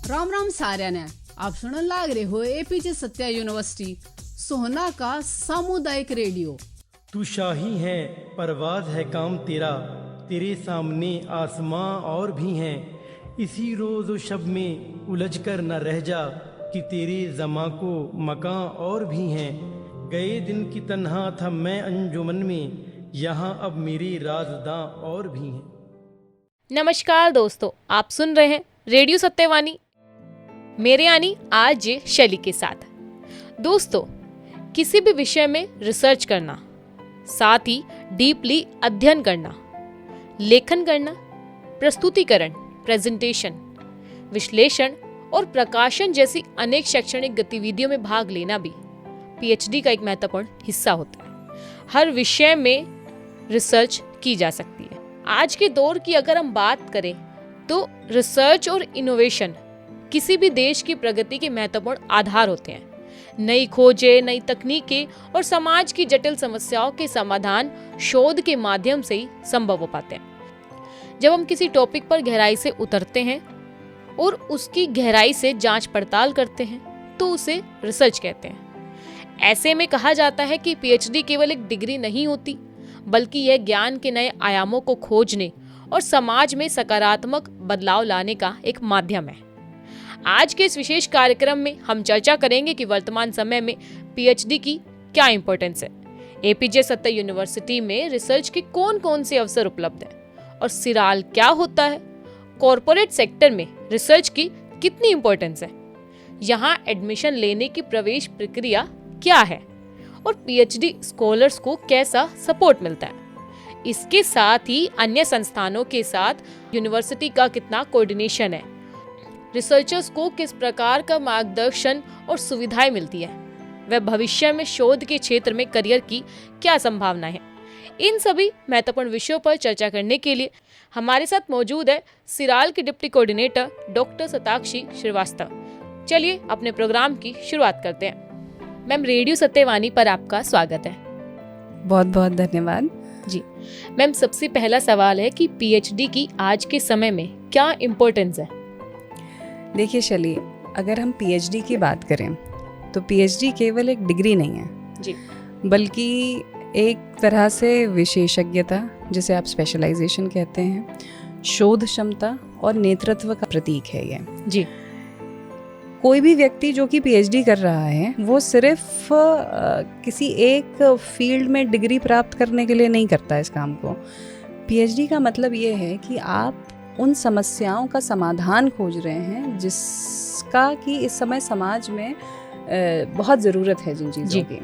राम राम साਰਿਆਂ ने आप सुनने लाग रहे हो एपीजे सत्या यूनिवर्सिटी सोहना का सामुदायिक रेडियो। तू शाही है परवाज है काम तेरा, तेरे सामने आसमां और भी हैं। इसी रोज़ व शब में उलझ कर न रह जा कि तेरे ज़मा को मकां और भी हैं। गए दिन की तन्हा था मैं अंजुमन में, यहाँ अब मेरे राज़दां और भी हैं। नमस्कार दोस्तों, आप सुन रहे हैं रेडियो सत्यवानी, मेरे यानी आरजे शैली के साथ। दोस्तों, किसी भी विषय में रिसर्च करना, साथ ही डीपली अध्ययन करना, लेखन करना, प्रस्तुतिकरण, प्रेजेंटेशन, विश्लेषण और प्रकाशन जैसी अनेक शैक्षणिक गतिविधियों में भाग लेना भी पीएचडी का एक महत्वपूर्ण हिस्सा होता है। हर विषय में रिसर्च की जा सकती है। आज के दौर की अगर हम बात करें तो रिसर्च और इनोवेशन किसी भी देश की प्रगति के महत्वपूर्ण आधार होते हैं। नई खोजें, नई तकनीकें और समाज की जटिल समस्याओं के समाधान शोध के माध्यम से ही संभव हो पाते हैं। जब हम किसी टॉपिक पर गहराई से उतरते हैं और उसकी गहराई से जांच पड़ताल करते हैं तो उसे रिसर्च कहते हैं। ऐसे में कहा जाता है कि पीएचडी केवल एक डिग्री नहीं होती, बल्कि यह ज्ञान के नए आयामों को खोजने और समाज में सकारात्मक बदलाव लाने का एक माध्यम है। आज के इस विशेष कार्यक्रम में हम चर्चा करेंगे कि वर्तमान समय में पीएचडी की क्या इंपॉर्टेंस है, एपीजे सत्या यूनिवर्सिटी में रिसर्च के कौन कौन से अवसर उपलब्ध हैं और सिराल क्या होता है, कॉरपोरेट सेक्टर में रिसर्च की कितनी इंपॉर्टेंस है, यहाँ एडमिशन लेने की प्रवेश प्रक्रिया क्या है और पीएचडी स्कॉलर्स को कैसा सपोर्ट मिलता है। इसके साथ ही अन्य संस्थानों के साथ यूनिवर्सिटी का कितना कोऑर्डिनेशन है, रिसर्चर्स को किस प्रकार का मार्गदर्शन और सुविधाएं मिलती है, वह भविष्य में शोध के क्षेत्र में करियर की क्या संभावना है। इन सभी महत्वपूर्ण विषयों पर चर्चा करने के लिए हमारे साथ मौजूद है सिराल की deputy coordinator doctor Satakshi Srivastava. चलिए अपने प्रोग्राम की शुरुआत करते हैं। मैम, रेडियो सत्यवानी पर आपका स्वागत है। बहुत बहुत धन्यवाद जी मैम, सबसे पहला सवाल है कि पीएचडी की आज के समय में क्या इम्पोर्टेंस है। देखिए शैली, अगर हम पीएचडी की बात करें तो पीएचडी केवल एक डिग्री नहीं है जी, बल्कि एक तरह से विशेषज्ञता, जिसे आप स्पेशलाइजेशन कहते हैं, शोध क्षमता और नेतृत्व का प्रतीक है ये जी। कोई भी व्यक्ति जो कि पीएचडी कर रहा है वो सिर्फ किसी एक फील्ड में डिग्री प्राप्त करने के लिए नहीं करता है इस काम को। पीएचडी का मतलब ये है कि आप उन समस्याओं का समाधान खोज रहे हैं जिसका कि इस समय समाज में बहुत ज़रूरत है जिन चीज़ों की।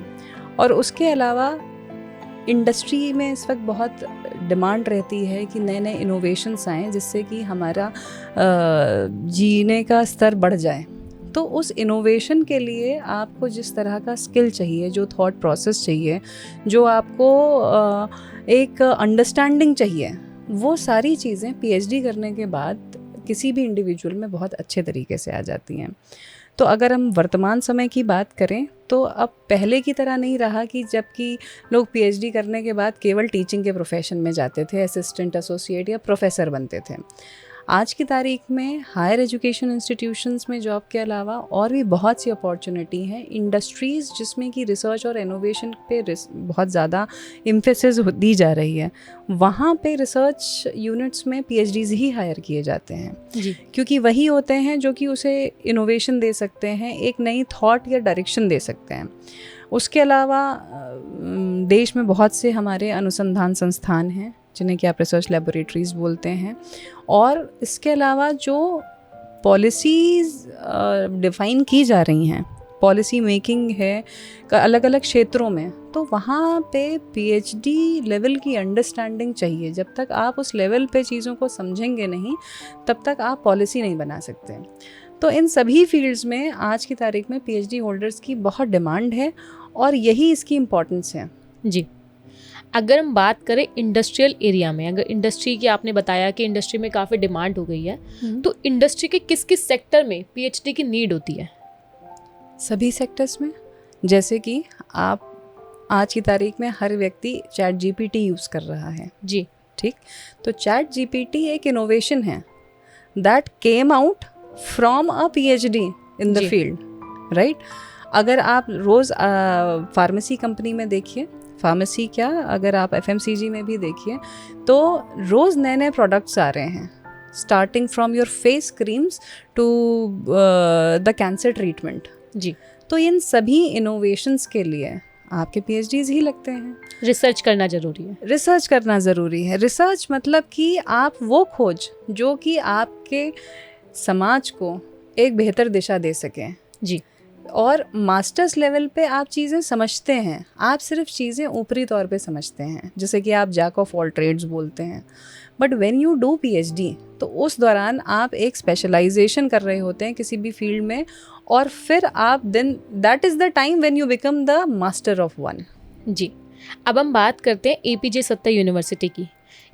और उसके अलावा इंडस्ट्री में इस वक्त बहुत डिमांड रहती है कि नए नए इनोवेशंस आएँ जिससे कि हमारा जीने का स्तर बढ़ जाए। तो उस इनोवेशन के लिए आपको जिस तरह का स्किल चाहिए, जो थॉट प्रोसेस चाहिए, जो आपको एक अंडरस्टैंडिंग चाहिए, वो सारी चीज़ें पीएचडी करने के बाद किसी भी इंडिविजुअल में बहुत अच्छे तरीके से आ जाती हैं। तो अगर हम वर्तमान समय की बात करें तो अब पहले की तरह नहीं रहा कि जबकि लोग पीएचडी करने के बाद केवल टीचिंग के प्रोफेशन में जाते थे, असिस्टेंट, एसोसिएट या प्रोफेसर बनते थे। आज की तारीख में हायर एजुकेशन इंस्टीट्यूशंस में जॉब के अलावा और भी बहुत सी अपॉर्चुनिटी हैं। इंडस्ट्रीज़ जिसमें कि रिसर्च और इनोवेशन पे बहुत ज़्यादा एम्फेसिस दी जा रही है, वहाँ पे रिसर्च यूनिट्स में पीएचडीज़ ही हायर किए जाते हैं जी, क्योंकि वही होते हैं जो कि उसे इनोवेशन दे सकते हैं, एक नई थॉट या डायरेक्शन दे सकते हैं। उसके अलावा देश में बहुत से हमारे अनुसंधान संस्थान हैं जिन्हें कि आप रिसर्च लेबोरेटरीज बोलते हैं, और इसके अलावा जो पॉलिसीज़ डिफ़ाइन की जा रही हैं, पॉलिसी मेकिंग है अलग अलग क्षेत्रों में, तो वहाँ पे पीएचडी लेवल की अंडरस्टैंडिंग चाहिए। जब तक आप उस लेवल पे चीज़ों को समझेंगे नहीं, तब तक आप पॉलिसी नहीं बना सकते। तो इन सभी फील्ड्स में आज की तारीख में पीएचडी होल्डर्स की बहुत डिमांड है और यही इसकी इम्पोर्टेंस है। जी। अगर हम बात करें इंडस्ट्रियल एरिया में, अगर इंडस्ट्री की आपने बताया कि इंडस्ट्री में काफ़ी डिमांड हो गई है, तो इंडस्ट्री के किस किस सेक्टर में पीएचडी की नीड होती है। सभी सेक्टर्स में, जैसे कि आप आज की तारीख में हर व्यक्ति चैट जीपीटी यूज़ कर रहा है जी, ठीक। तो चैट जीपीटी एक इनोवेशन है that came out from a PhD in the जी। Field, right? अगर आप रोज़ फार्मेसी कंपनी में देखिए, फार्मेसी क्या, अगर आप FMCG में भी देखिए, तो रोज़ नए नए प्रोडक्ट्स आ रहे हैं, starting from your face creams to the cancer treatment. जी, तो इन सभी इनोवेशंस के लिए आपके PhDs ही लगते हैं। रिसर्च करना जरूरी है। रिसर्च करना ज़रूरी है। रिसर्च मतलब कि आप वो खोज जो कि आपके समाज को एक बेहतर दिशा दे सकें। जी, और मास्टर्स लेवल पे आप चीज़ें समझते हैं, आप सिर्फ चीज़ें ऊपरी तौर पे समझते हैं, जैसे कि आप जैक ऑफ ऑल ट्रेड्स बोलते हैं। But when you do PhD, तो उस दौरान आप एक स्पेशलाइजेशन कर रहे होते हैं किसी भी फील्ड में, और फिर आप then that is the time when you become the master of one. जी। अब हम बात करते हैं APJ सत्ता यूनिवर्सिटी की।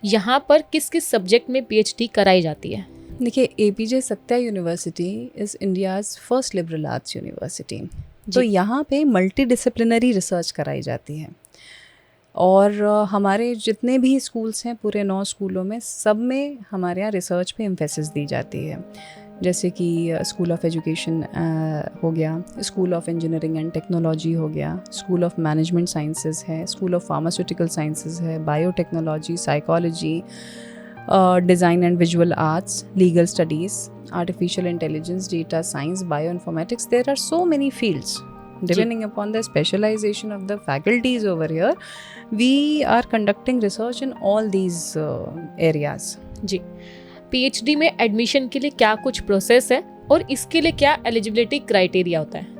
यहाँ पर किस किस सब्जेक्ट में PhD कराई जाती है? देखिए, APJ Satya university is India's first liberal arts university. तो यहाँ पे मल्टी डिसिप्लिनरी रिसर्च कराई जाती है, और हमारे जितने भी स्कूल्स हैं, पूरे 9 स्कूलों में, सब में हमारे यहाँ रिसर्च पे एम्फेसिस दी जाती है। जैसे कि स्कूल ऑफ एजुकेशन हो गया, school of engineering and technology हो गया, स्कूल ऑफ मैनेजमेंट साइंसेज है, स्कूल ऑफ फार्मास्यूटिकल साइंसेज है, biotechnology, psychology, design and visual arts, legal studies, artificial intelligence, data science, bioinformatics. There are so many fields. Depending upon the specialization of the faculties over here, we are conducting research in all these areas. जी, PhD में admission के लिए क्या कुछ process है और इसके लिए क्या एलिजिबिलिटी क्राइटेरिया होता है?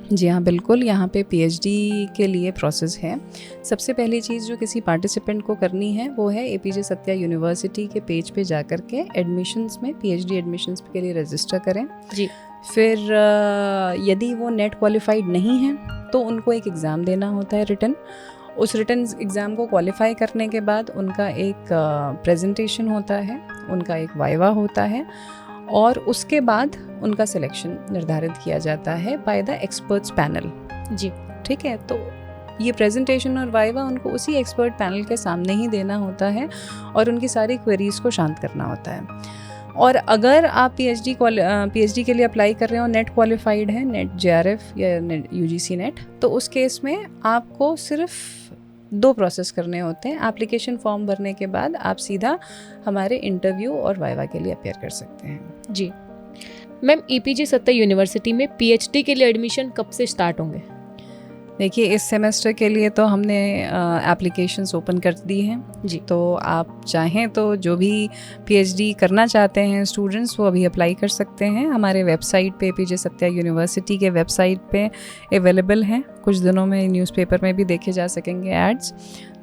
जी हाँ, बिल्कुल। यहाँ पे PhD के लिए प्रोसेस है। सबसे पहली चीज़ जो किसी पार्टिसिपेंट को करनी है वो है APJ सत्या यूनिवर्सिटी के पेज पे जा कर के एडमिशन्स में, PhD एडमिशन्स के लिए रजिस्टर करें। जी, फिर यदि वो नेट क्वालिफाइड नहीं है तो उनको एक एग्ज़ाम देना होता है, रिटन। उस रिटन एग्ज़ाम को क्वालिफाई करने के बाद उनका एक प्रेजेंटेशन होता है, उनका एक वाइवा होता है, और उसके बाद उनका सिलेक्शन निर्धारित किया जाता है बाय द एक्सपर्ट्स पैनल। जी, ठीक है, तो ये प्रेजेंटेशन और वाइवा उनको उसी एक्सपर्ट पैनल के सामने ही देना होता है, और उनकी सारी क्वेरीज को शांत करना होता है। और अगर आप PhD के लिए अप्लाई कर रहे हो, नेट क्वालिफाइड है, नेट JRF या नेट UGC नेट, तो उस केस में आपको सिर्फ 2 प्रोसेस करने होते हैं। एप्लीकेशन फॉर्म भरने के बाद आप सीधा हमारे इंटरव्यू और वाइवा के लिए अपेयर कर सकते हैं। जी। मैम, APJ सत्ता यूनिवर्सिटी में PhD के लिए एडमिशन कब से स्टार्ट होंगे? देखिए, इस सेमेस्टर के लिए तो हमने एप्लीकेशंस ओपन कर दी हैं जी। तो आप चाहें तो जो भी PhD करना चाहते हैं स्टूडेंट्स, वो अभी अप्लाई कर सकते हैं। हमारे वेबसाइट पे, APJ सत्या यूनिवर्सिटी के वेबसाइट पे अवेलेबल हैं। कुछ दिनों में न्यूज़पेपर में भी देखे जा सकेंगे एड्स।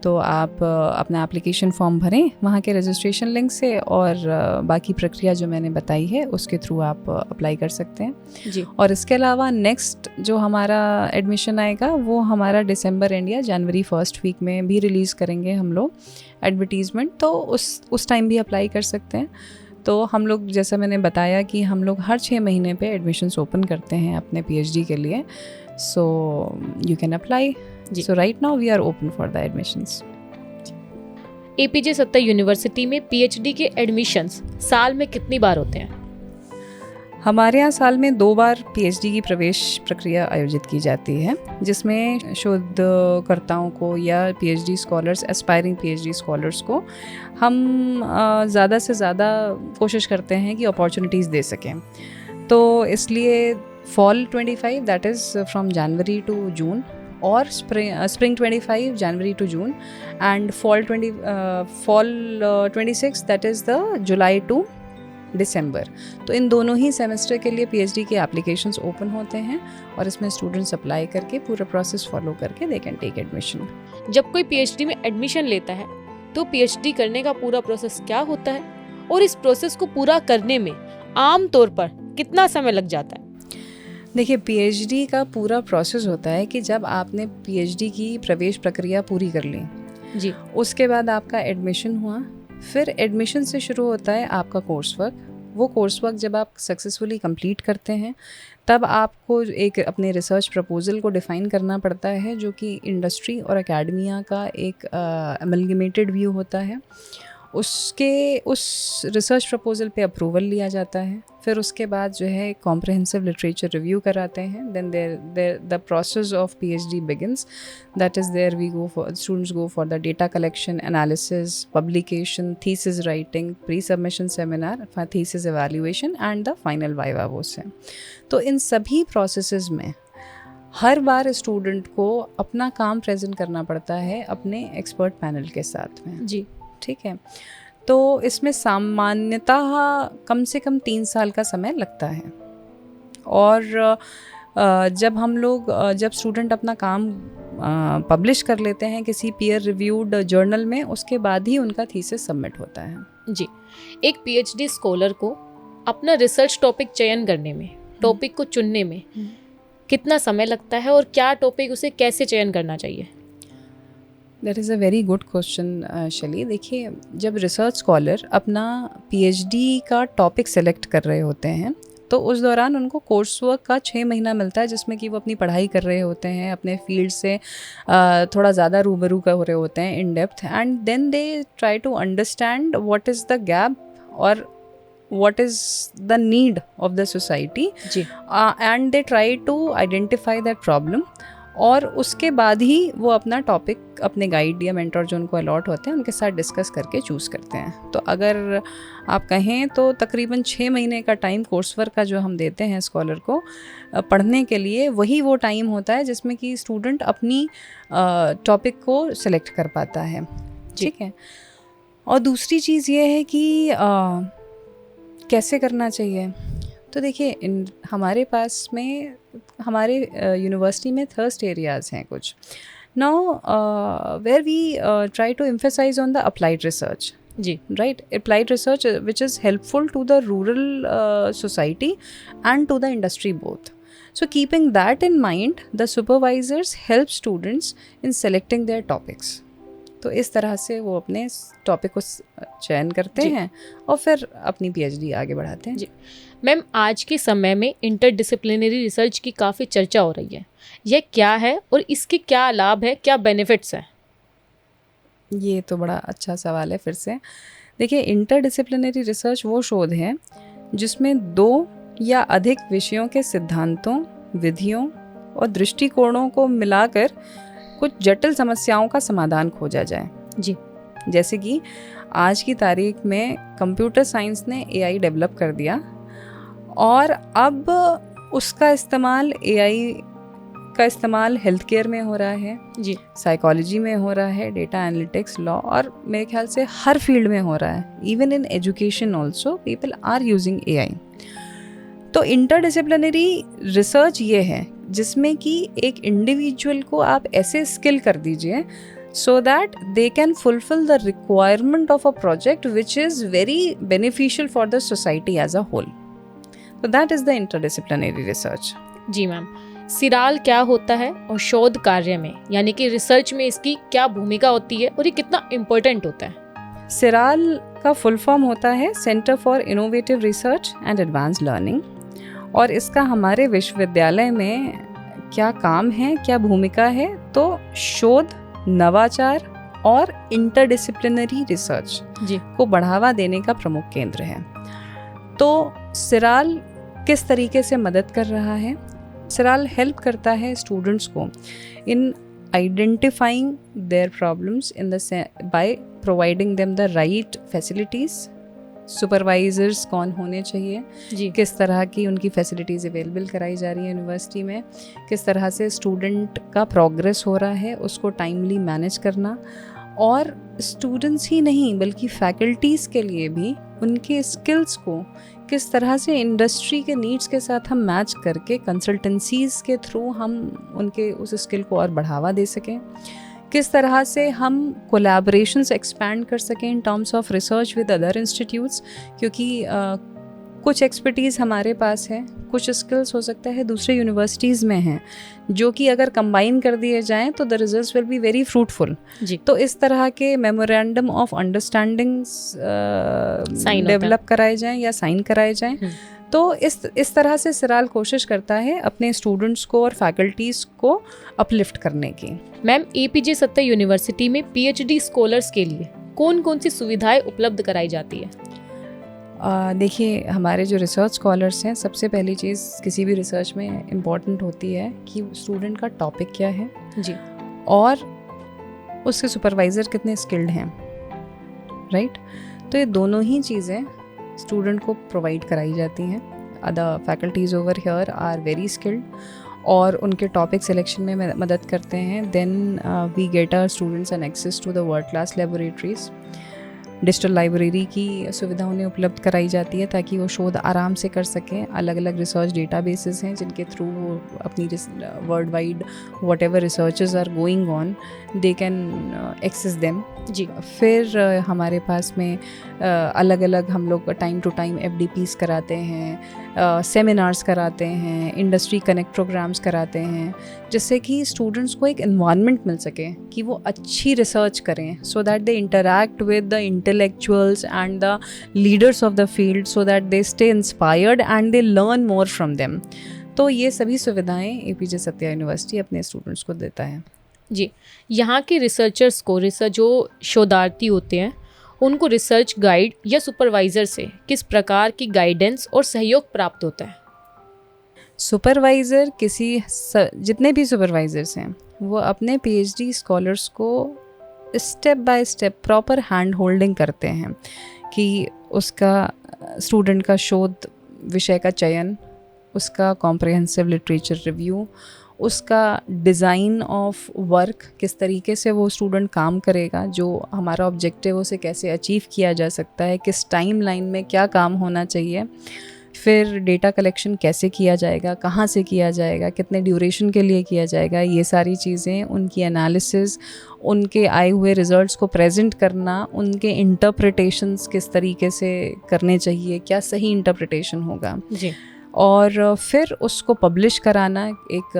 तो आप अपना एप्लीकेशन फॉर्म भरें वहाँ के रजिस्ट्रेशन लिंक से, और बाकी प्रक्रिया जो मैंने बताई है उसके थ्रू आप अप्लाई कर सकते हैं। जी, और इसके अलावा नेक्स्ट जो हमारा एडमिशन आएगा वो हमारा दिसंबर एंड या जनवरी फर्स्ट वीक में भी रिलीज़ करेंगे हम लोग एडवर्टीज़मेंट, तो उस टाइम भी अप्लाई कर सकते हैं। तो हम लोग, जैसा मैंने बताया कि हम लोग हर 6 महीने पे एडमिशन्स ओपन करते हैं अपने PhD के लिए, so you can apply. So right now we are open for the admissions. APJ Satya university में PhD के एडमिशन्स साल में कितनी बार होते हैं? हमारे यहाँ साल में 2 बार PhD की प्रवेश प्रक्रिया आयोजित की जाती है, जिसमें शोधकर्ताओं को या PhD scholars, aspiring PhD scholars को हम ज़्यादा से ज़्यादा कोशिश करते हैं कि अपॉर्चुनिटीज़ दे सकें। तो इसलिए fall 25, that is from January to June, और spring 25 January to June, and fall 26 that is the July to December. तो इन दोनों ही सेमेस्टर के लिए PhD के एप्लीकेशंस ओपन होते हैं, और इसमें स्टूडेंट्स अप्लाई करके पूरा प्रोसेस फॉलो करके दे कैन टेक एडमिशन। जब कोई PhD में एडमिशन लेता है तो PhD करने का पूरा प्रोसेस क्या होता है, और इस प्रोसेस को पूरा करने में आम तौर पर कितना समय लग जाता है? देखिए, PhD का पूरा प्रोसेस होता है कि जब आपने PhD की प्रवेश प्रक्रिया पूरी कर ली जी, उसके बाद आपका एडमिशन हुआ, फिर एडमिशन से शुरू होता है आपका कोर्स वर्क। वो कोर्स वर्क जब आप सक्सेसफुली कंप्लीट करते हैं तब आपको एक अपने रिसर्च प्रपोजल को डिफ़ाइन करना पड़ता है, जो कि इंडस्ट्री और एकेडमिया का एक अमलगमेटेड व्यू होता है। उस रिसर्च प्रपोजल पे अप्रूवल लिया जाता है, फिर उसके बाद जो है कॉम्प्रहेंसिव लिटरेचर रिव्यू कराते हैं, then the process of PhD begins, that is there we go for, students go for the data collection, analysis, publication, thesis writing, pre submission seminar, thesis evaluation and the final viva वो से। तो इन सभी processes में हर बार student को अपना काम present करना पड़ता है अपने एक्सपर्ट पैनल के साथ में जी। ठीक है। तो इसमें सामान्यतः कम से कम 3 साल का समय लगता है। और जब स्टूडेंट अपना काम पब्लिश कर लेते हैं किसी पीयर रिव्यूड जर्नल में, उसके बाद ही उनका थीसिस सबमिट होता है। जी। एक PhD स्कॉलर को अपना रिसर्च टॉपिक चयन करने में, टॉपिक को चुनने में कितना समय लगता है और क्या टॉपिक उसे कैसे चयन करना चाहिए? That is a very good question शैली। देखिए, जब रिसर्च स्कॉलर अपना PhD का टॉपिक सेलेक्ट कर रहे होते हैं तो उस दौरान उनको कोर्स वर्क का 6 महीना मिलता है, जिसमें कि वो अपनी पढ़ाई कर रहे होते हैं, अपने फील्ड से थोड़ा ज़्यादा रूबरू कर रहे होते हैं in depth, and then they try to understand what is the gap और what is the need of the society, and they try to identify that problem, और उसके बाद ही वो अपना टॉपिक अपने गाइड या मेंटर जो उनको अलॉट होते हैं उनके साथ डिस्कस करके चूज़ करते हैं। तो अगर आप कहें तो तकरीबन 6 महीने का टाइम कोर्स वर्क का जो हम देते हैं स्कॉलर को पढ़ने के लिए, वही वो टाइम होता है जिसमें कि स्टूडेंट अपनी टॉपिक को सिलेक्ट कर पाता है। ठीक है। और दूसरी चीज़ ये है कि कैसे करना चाहिए। तो देखिए, हमारे पास में हमारे यूनिवर्सिटी में थर्स्ट एरियाज़ हैं कुछ। Now where we try to emphasize on the applied research. जी, right. Applied research which is helpful to the rural society and to the industry both. So keeping that in mind, the supervisors help students in selecting their topics. तो इस तरह से वो अपने topic को चयन करते हैं और फिर अपनी PhD आगे बढ़ाते हैं। जी मैम, आज के समय में इंटरडिसिप्लिनरी रिसर्च की काफ़ी चर्चा हो रही है। यह क्या है और इसके क्या लाभ है, क्या बेनिफिट्स हैं? ये तो बड़ा अच्छा सवाल है फिर से। देखिए, इंटरडिसिप्लिनरी रिसर्च वो शोध है जिसमें 2 या अधिक विषयों के सिद्धांतों, विधियों और दृष्टिकोणों को मिलाकर कुछ जटिल समस्याओं का समाधान खोजा जाए। जी। जैसे कि आज की तारीख में कंप्यूटर साइंस ने AI डेवलप कर दिया और अब उसका इस्तेमाल, AI का इस्तेमाल हेल्थ केयर में हो रहा है, जी, साइकोलॉजी में हो रहा है, डेटा एनालिटिक्स, लॉ, और मेरे ख्याल से हर फील्ड में हो रहा है। Even in education also people are using AI। तो इंटरडिसिप्लिनरी रिसर्च ये है जिसमें कि एक इंडिविजुअल को आप ऐसे स्किल कर दीजिए so that they can fulfill the requirement of a project which is very beneficial for the society as a whole. So that is the interdisciplinary research. जी मैम, सिराल क्या होता है और शोध कार्य में यानी कि रिसर्च में इसकी क्या भूमिका होती है और ये कितना इम्पोर्टेंट होता है? सिराल का फुल फॉर्म होता है centre for innovative research and advance learning, और इसका हमारे विश्वविद्यालय में क्या काम है, क्या भूमिका है, तो शोध, नवाचार और इंटरडिसिप्लिनरी रिसर्च जी को बढ़ावा देने का प्रमुख केंद्र है। तो सिराल किस तरीके से मदद कर रहा है? सिराल हेल्प करता है स्टूडेंट्स को in identifying their problems in the by providing them the right facilities. Supervisors कौन होने चाहिए जी, किस तरह की उनकी फैसिलिटीज़ अवेलेबल कराई जा रही है यूनिवर्सिटी में, किस तरह से स्टूडेंट का प्रोग्रेस हो रहा है, उसको टाइमली मैनेज करना, और स्टूडेंट्स ही नहीं बल्कि फैकल्टीज़ के लिए भी उनके स्किल्स को किस तरह से इंडस्ट्री के नीड्स के साथ हम मैच करके कंसल्टेंसीज़ के थ्रू हम उनके उस स्किल को और बढ़ावा दे सकें, किस तरह से हम कोलैबोरेशंस एक्सपैंड कर सकें in terms of research with other institutes, क्योंकि कुछ एक्सपर्टीज़ हमारे पास है, कुछ स्किल्स हो सकता है दूसरे यूनिवर्सिटीज़ में हैं, जो कि अगर कंबाइन कर दिए जाएं तो the results will be very fruitful. जी, तो इस तरह के मेमोरेंडम ऑफ अंडरस्टैंडिंग्स डेवलप कराए जाएं या साइन कराए जाएं। तो इस तरह से सिराल कोशिश करता है अपने स्टूडेंट्स को और फैकल्टीज़ को अपलिफ्ट करने की। मैम, APJ सत्ता यूनिवर्सिटी में PhD स्कॉलर्स के लिए कौन कौन सी सुविधाएं उपलब्ध कराई जाती है? देखिए, हमारे जो रिसर्च स्कॉलर्स हैं, सबसे पहली चीज़ किसी भी रिसर्च में इम्पॉर्टेंट होती है कि स्टूडेंट का टॉपिक क्या है जी। और उसके सुपरवाइज़र कितने स्किल्ड हैं, राइट? तो ये दोनों ही चीज़ें स्टूडेंट को प्रोवाइड कराई जाती हैं। The faculties over here are very skilled और उनके टॉपिक सिलेक्शन में मदद करते हैं। Then we get our students an access to the world class laboratories. Digital library की सुविधा उन्हें उपलब्ध कराई जाती है ताकि वो शोध आराम से कर सकें। अलग अलग रिसर्च डेटाबेसेस हैं जिनके थ्रू वो अपनी world wide whatever researches are going on they can access them. जी। फिर हमारे पास में अलग अलग हम लोग टाइम टू टाइम FDPs कराते हैं, सेमिनार्स कराते हैं, इंडस्ट्री कनेक्ट प्रोग्राम्स कराते हैं, जिससे कि स्टूडेंट्स को एक एनवायरनमेंट मिल सके कि वो अच्छी रिसर्च करें, so that they interact with the intellectuals and the leaders of the field, so that they stay inspired and they learn more from them. तो ये सभी सुविधाएं APJ सत्या यूनिवर्सिटी अपने स्टूडेंट्स को देता है। जी। यहाँ के रिसर्चर्स को, जो शोधार्थी होते हैं, उनको रिसर्च गाइड या सुपरवाइज़र से किस प्रकार की गाइडेंस और सहयोग प्राप्त होता है? सुपरवाइज़र जितने भी सुपरवाइज़र्स हैं वो अपने PhD स्कॉलर्स को step by step proper hand holding करते हैं कि उसका स्टूडेंट का शोध विषय का चयन, उसका कॉम्प्रिहेंसिव लिटरेचर रिव्यू, उसका डिज़ाइन ऑफ वर्क, किस तरीके से वो स्टूडेंट काम करेगा, जो हमारा ऑब्जेक्टिव उसे कैसे अचीव किया जा सकता है, किस टाइम लाइन में क्या काम होना चाहिए, फिर डेटा कलेक्शन कैसे किया जाएगा, कहाँ से किया जाएगा, कितने ड्यूरेशन के लिए किया जाएगा, ये सारी चीज़ें, उनकी एनालिसिस, उनके आए हुए रिजल्ट्स को प्रेजेंट करना, उनके इंटरप्रिटेशंस किस तरीके से करने चाहिए, क्या सही इंटरप्रिटेशन होगा जी। और फिर उसको पब्लिश कराना एक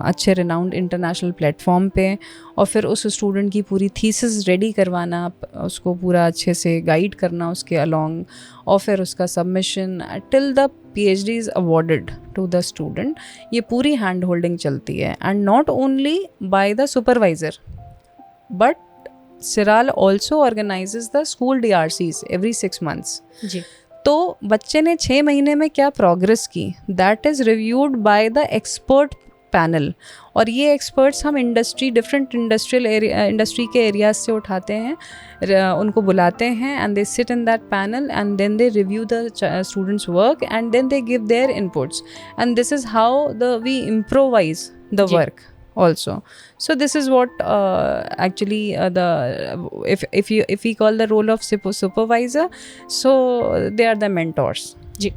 अच्छे रिनाउंड इंटरनेशनल प्लेटफॉर्म पे, और फिर उस स्टूडेंट की पूरी थीसिस रेडी करवाना, उसको पूरा अच्छे से गाइड करना उसके अलोंग, और फिर उसका submission till the PhD is awarded to the student. ये पूरी हैंड होल्डिंग चलती है, and not only by the supervisor but सिराल also organizes the school DRCs every 6 months। जी। तो बच्चे ने 6 महीने में क्या प्रोग्रेस की, that is reviewed by the expert panel, और ये एक्सपर्ट्स हम डिफरेंट इंडस्ट्री के एरियाज से उठाते हैं, उनको बुलाते हैं, and they sit in that panel and then they review the students work and then they give their inputs, and this is how we improvise the work also. So this is what actually if we call the role of supervisor, so they are the mentors. जी।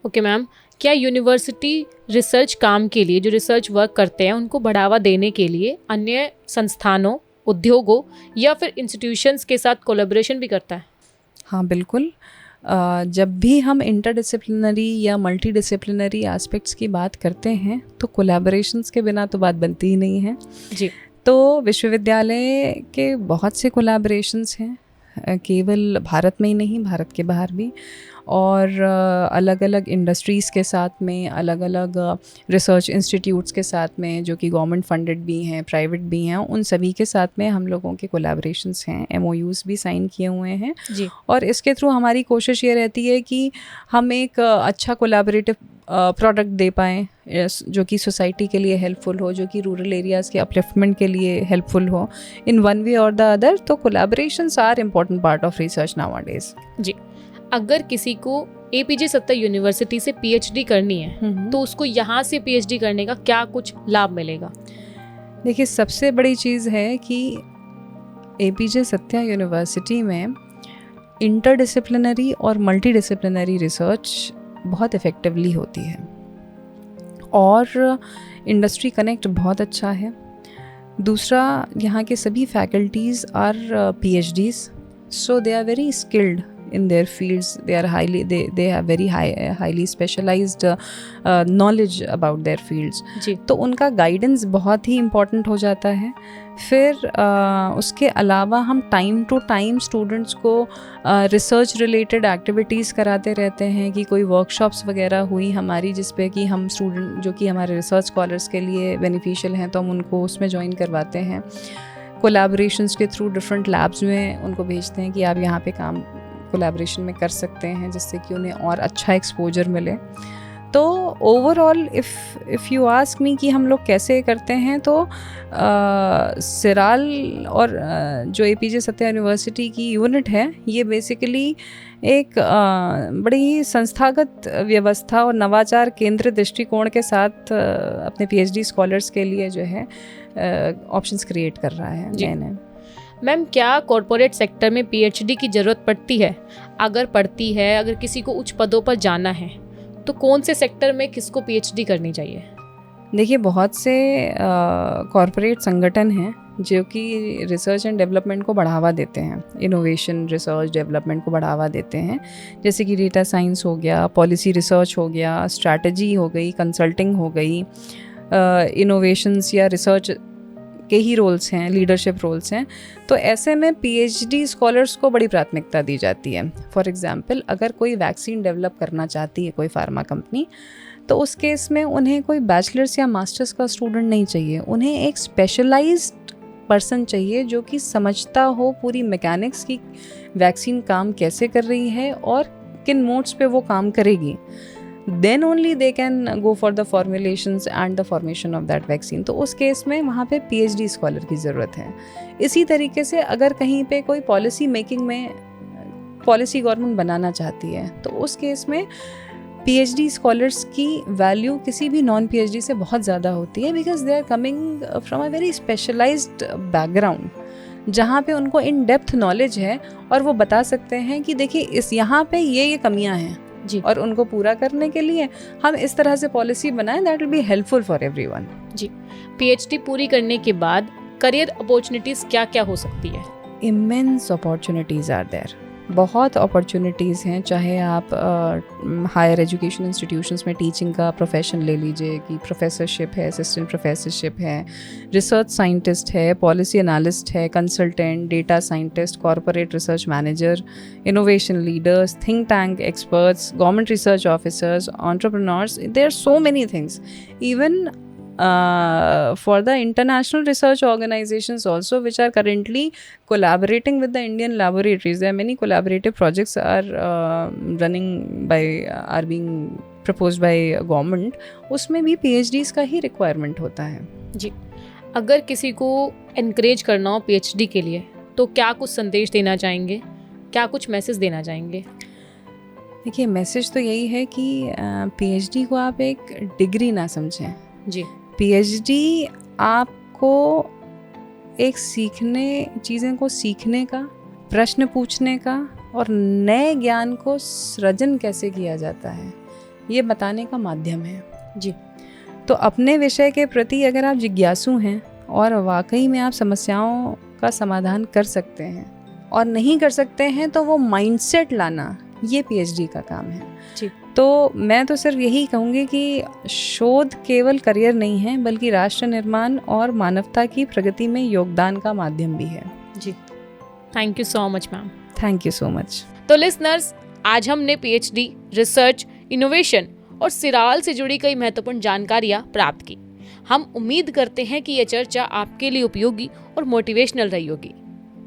Okay ma'am, क्या university research काम के लिए, जो research work करते हैं, उनको बढ़ावा देने के लिए अन्य संस्थानों, उद्योगों या फिर इंस्टीट्यूशंस के साथ कोलैबोरेशन भी करता है? हाँ, बिल्कुल। जब भी हम इंटरडिसिप्लिनरी या मल्टीडिसिप्लिनरी एस्पेक्ट्स की बात करते हैं तो कोलैबोरेशंस के बिना तो बात बनती ही नहीं है। जी। तो विश्वविद्यालय के बहुत से कोलैबोरेशंस हैं, केवल भारत में ही नहीं, भारत के बाहर भी, और अलग अलग इंडस्ट्रीज़ के साथ में, अलग अलग रिसर्च इंस्टीट्यूट्स के साथ में, जो कि गवर्नमेंट फंडेड भी हैं, प्राइवेट भी हैं, उन सभी के साथ में हम लोगों के कोलैबोरेशंस हैं, MOUs भी साइन किए हुए हैं। जी। और इसके थ्रू हमारी कोशिश ये रहती है कि हम एक अच्छा कोलैबोरेटिव प्रोडक्ट दे पाएँ जो कि सोसाइटी के लिए हेल्पफुल हो, जो कि रूरल एरियाज़ के अपलिफ्टमेंट के लिए हेल्पफुल हो इन वन वे और द अदर। तो collaborations are important part of research nowadays. जी। अगर किसी को APJ सत्ता यूनिवर्सिटी से PhD करनी है तो उसको यहाँ से PhD करने का क्या कुछ लाभ मिलेगा? देखिए, सबसे बड़ी चीज़ है कि APJ सत्या यूनिवर्सिटी में इंटरडिसिप्लिनरी और मल्टीडिसिप्लिनरी रिसर्च बहुत इफ़ेक्टिवली होती है, और इंडस्ट्री कनेक्ट बहुत अच्छा है। दूसरा, यहाँ के सभी faculties are PhDs, so they are very skilled in their fields. They are they have very highly specialized knowledge about their fields. जी। तो उनका गाइडेंस बहुत ही इम्पॉर्टेंट हो जाता है। फिर उसके अलावा हम टाइम टू टाइम स्टूडेंट्स को रिसर्च रिलेटेड एक्टिविटीज़ कराते रहते हैं कि कोई वर्कशॉप्स वगैरह हुई हमारी, जिस पे कि हम स्टूडेंट जो कि हमारे रिसर्च स्कॉलर्स के लिए बेनिफिशियल हैं, तो हम उनको उसमें ज्वाइन करवाते हैं। कोलैबोरेशंस के थ्रू डिफरेंट लैब्स में उनको भेजते हैं कि आप यहाँ पे काम कोलैबोरेशन में कर सकते हैं, जिससे कि उन्हें और अच्छा एक्सपोजर मिले। तो overall if you ask me कि हम लोग कैसे करते हैं, तो सिराल और जो एपीजे सत्या यूनिवर्सिटी की यूनिट है, ये बेसिकली एक बड़ी ही संस्थागत व्यवस्था और नवाचार केंद्र दृष्टिकोण के साथ अपने पीएचडी स्कॉलर्स के लिए जो है ऑप्शंस क्रिएट कर रहा है नए नए। मैम, क्या कॉरपोरेट सेक्टर में पीएचडी की ज़रूरत पड़ती है? अगर पड़ती है, अगर किसी को उच्च पदों पर जाना है, तो कौन से सेक्टर में किसको पीएचडी करनी चाहिए? देखिए, बहुत से कॉरपोरेट संगठन हैं जो कि रिसर्च एंड डेवलपमेंट को बढ़ावा देते हैं, इनोवेशन रिसर्च डेवलपमेंट को बढ़ावा देते हैं, जैसे कि डेटा साइंस हो गया, पॉलिसी रिसर्च हो गया, स्ट्रैटेजी हो गई, कंसल्टिंग हो गई, इनोवेशंस या रिसर्च के ही रोल्स हैं, लीडरशिप रोल्स हैं। तो ऐसे में पीएचडी स्कॉलर्स को बड़ी प्राथमिकता दी जाती है। फॉर एग्जांपल, अगर कोई वैक्सीन डेवलप करना चाहती है कोई फार्मा कंपनी, तो उस केस में उन्हें कोई बैचलर्स या मास्टर्स का स्टूडेंट नहीं चाहिए, उन्हें एक स्पेशलाइज्ड पर्सन चाहिए जो कि समझता हो पूरी मैकेनिक्स की वैक्सीन काम कैसे कर रही है और किन मोड्स पे वो काम करेगी। then only they can go for the formulations and the formation of that vaccine। तो उस केस में वहाँ पे PhD स्कॉलर की ज़रूरत है। इसी तरीके से अगर कहीं पे कोई पॉलिसी मेकिंग में पॉलिसी गवर्नमेंट बनाना चाहती है, तो उस केस में PhD स्कॉलर्स की वैल्यू किसी भी नॉन PhD से बहुत ज़्यादा होती है, because they are coming from a very specialised background, जहाँ पे उनको इन डेप्थ नॉलेज है और वो बता सकते हैं कि देखिए इस यहाँ पे ये कमियाँ हैं जी, और उनको पूरा करने के लिए हम इस तरह से पॉलिसी बनाएं that will be helpful for everyone. जी, पीएचडी पूरी करने के बाद करियर अपॉर्चुनिटीज़ क्या क्या हो सकती है? इमेंस अपॉर्चुनिटीज़ आर देयर, बहुत अपॉर्चुनिटीज़ हैं। चाहे आप हायर एजुकेशन इंस्टीट्यूशंस में टीचिंग का प्रोफेशन ले लीजिए कि प्रोफेसरशिप है, असिस्टेंट प्रोफेसरशिप है, रिसर्च साइंटिस्ट है, पॉलिसी एनालिस्ट है, consultant, data scientist, corporate research manager, innovation leaders, think tank experts, government research officers, entrepreneurs, there are so many things. Even for the international research organizations also which are currently collaborating with the Indian laboratories, there are many collaborative projects are being proposed by government, उसमें भी PhDs का ही requirement होता है। जी, अगर किसी को encourage करना हो PhD के लिए, तो क्या कुछ संदेश देना चाहेंगे, क्या कुछ मैसेज देना चाहेंगे? देखिए, मैसेज तो यही है कि PhD को आप एक डिग्री ना समझें जी। PhD आपको एक चीज़ें को सीखने का, प्रश्न पूछने का और नए ज्ञान को सृजन कैसे किया जाता है, ये बताने का माध्यम है। जी, तो अपने विषय के प्रति अगर आप जिज्ञासु हैं और वाकई में आप समस्याओं का समाधान कर सकते हैं और नहीं कर सकते हैं, तो वो माइंडसेट लाना, ये PhD का काम है। जी। तो मैं तो सिर्फ यही कहूँगी कि शोध केवल करियर नहीं है, बल्कि राष्ट्र निर्माण और मानवता की प्रगति में योगदान का माध्यम भी है। जी, thank you so much ma'am. Thank you so much. तो लिसनर्स, आज हमने PhD, रिसर्च, इनोवेशन और सिराल से जुड़ी कई महत्वपूर्ण जानकारियाँ प्राप्त की। हम उम्मीद करते हैं कि यह चर्चा आपके लिए उपयोगी और मोटिवेशनल रही होगी।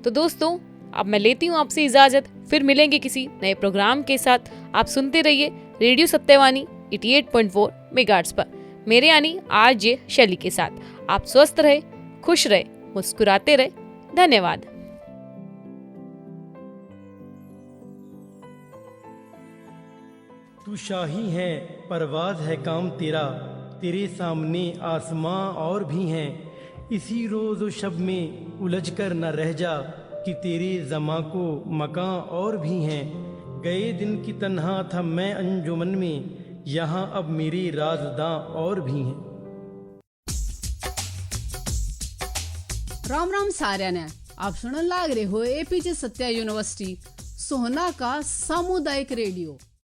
तो दोस्तों, अब मैं लेती हूँ आपसे इजाज़त, फिर मिलेंगे किसी नए प्रोग्राम के साथ। आप सुनते रहिए रेडियो सत्यवानी 88.4 मेगाहर्ट्ज़ पर, मेरे यानी RJ शैली के साथ। आप स्वस्थ रहे, खुश रहे, मुस्कुराते रहे। धन्यवाद। तू शाही है, परवाज है काम तेरा, तेरे सामने आसमां और भी हैं। इसी रोज़ व शब में उलझ कर न रह जा कि तेरे ज़मां को मकां और भी हैं। गए दिन की तन्हा था मैं अंजुमन में, यहाँ अब मेरे राज़दां और भी हैं। राम राम साऱ्याने, आप सुनन लाग रहे हो एपीजे सत्या यूनिवर्सिटी सोहना का सामुदायिक रेडियो।